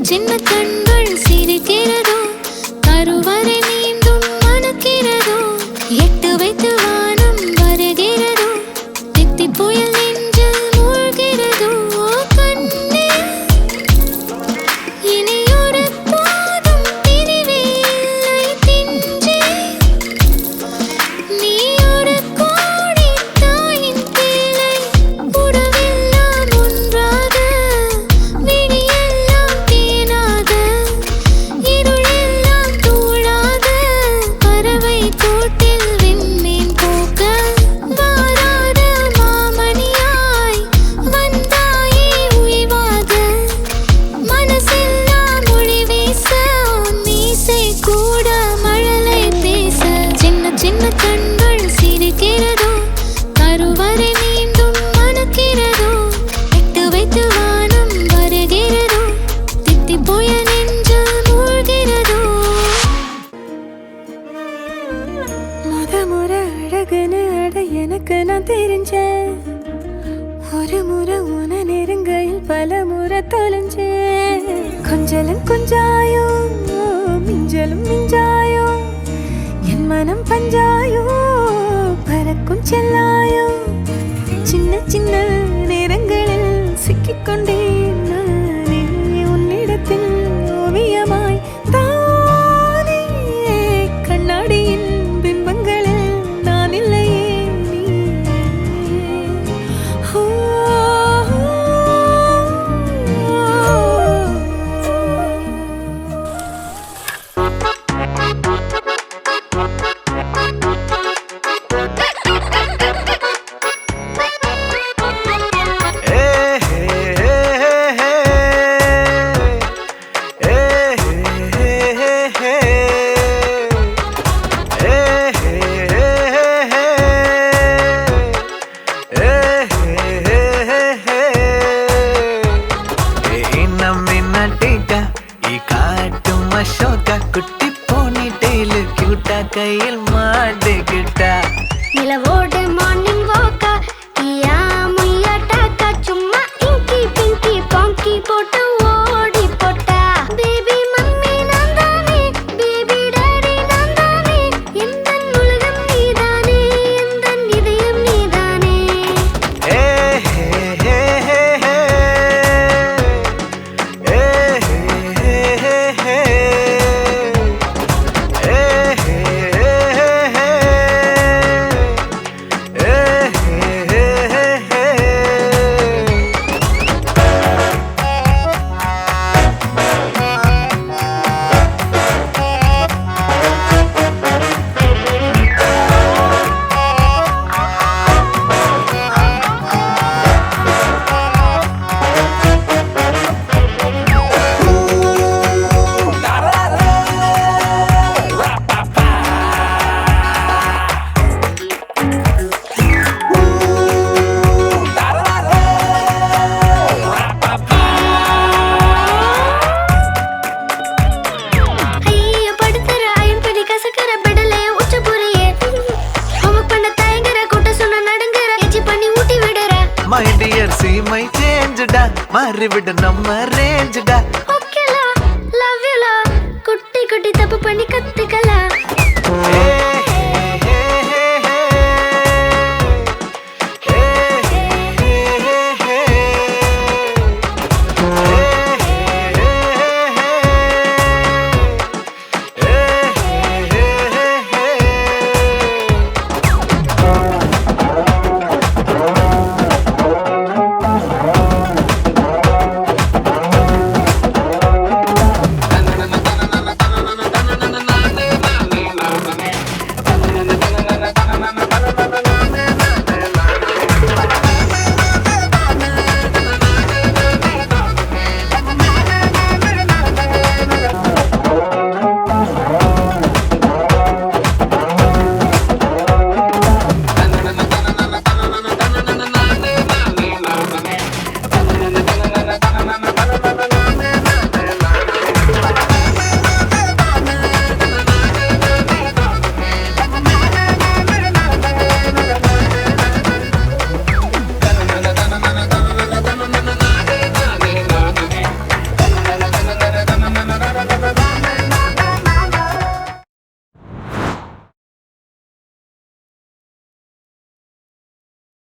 சின்ன கண்கள் சிரிக்கிறதோ கருவறை மீண்டும் மணக்கிறதோ எட்டு வைத்து வானம் வருகிறதோ தித்தி புயல் நெஞ்சில் மூழ்கிறதோ கண்ணே இனியொரு போதும் பிரிவே இல்லை பிஞ்சே நீ ஒரு கோடி தாயின் பிள்ளை உறவெல்லாம் ஒன்றாக விழியெல்லாம் தேனாக இருளெல்லாம் தூளாக பறவை கூட்டில் விண்மீன் போக்க வாராத மாமணியாய் வந்தாயே உய்வாக மனசெல்லாம் மொழி வீச மீசை கூட மழலை பேச சின்ன சின்ன கண்கள் சிரிக்கிறதோ கருவறை மீண்டும் மணக்கிறதோ எட்டு வைத்து வானம் வருகிறதோ தித்தி புயல் நெஞ்சில் மூழ்கிறதோ முறை அழகுன்னு அட எனக்கு நான் தெரிஞ்சேன் ஒரு முறை உன நெருங்கையில் பல முறை தொலைஞ்சேன் கொஞ்சலும் கொஞ்சாயோ மிஞ்சலும் மிஞ்சாயோ என் மனம் பஞ்சாயோ பறக்கும் செல்லாயோ சின்ன சின்ன நேரங்களில் சிக்கிக்கொண்டேன் நானே உன்னிடத்தில் ஓவியமாய் தானே கண்ணாடியின் பிம்பங்களில் நான் இல்லையே நீ ஓ, குட்டி போனி டெய்லு கியூட்டா கையில் மாட்டுக்கிட்டா நிலவோடு மார்னிங் வாக்கா கியா முய்யா டாக்கா சும்மா இங்கி பிங்கி பாங்கி போட்டு ஓடி போட்டா பேபி மம்மி நான் தானே பேபி டாடி நான் தானே எந்தன் உலகம் நீதானே எந்தன் இதயம் நீதானே ஏ ஹே ஹே ஹே ஹே ஏ ஹே ஹே ஹே ஹே ஐயோ படுத்துற ஐம்படி கசக்கற பெடலே உச்ச புரியே ஹோம்வொர்க் பண்ண தயங்குற கூட்ட சொன்ன நடுங்குற எச்சி பண்ணி ஊட்டி விடுற மை டியர் சி மை சேஞ்சுடா மாறிவிட நம்ம ரேஞ்சுடா ஓகேலா லவ் யூலா குட்டி குட்டி தப்பு பண்ணி கத்துக்கலாம் ஏ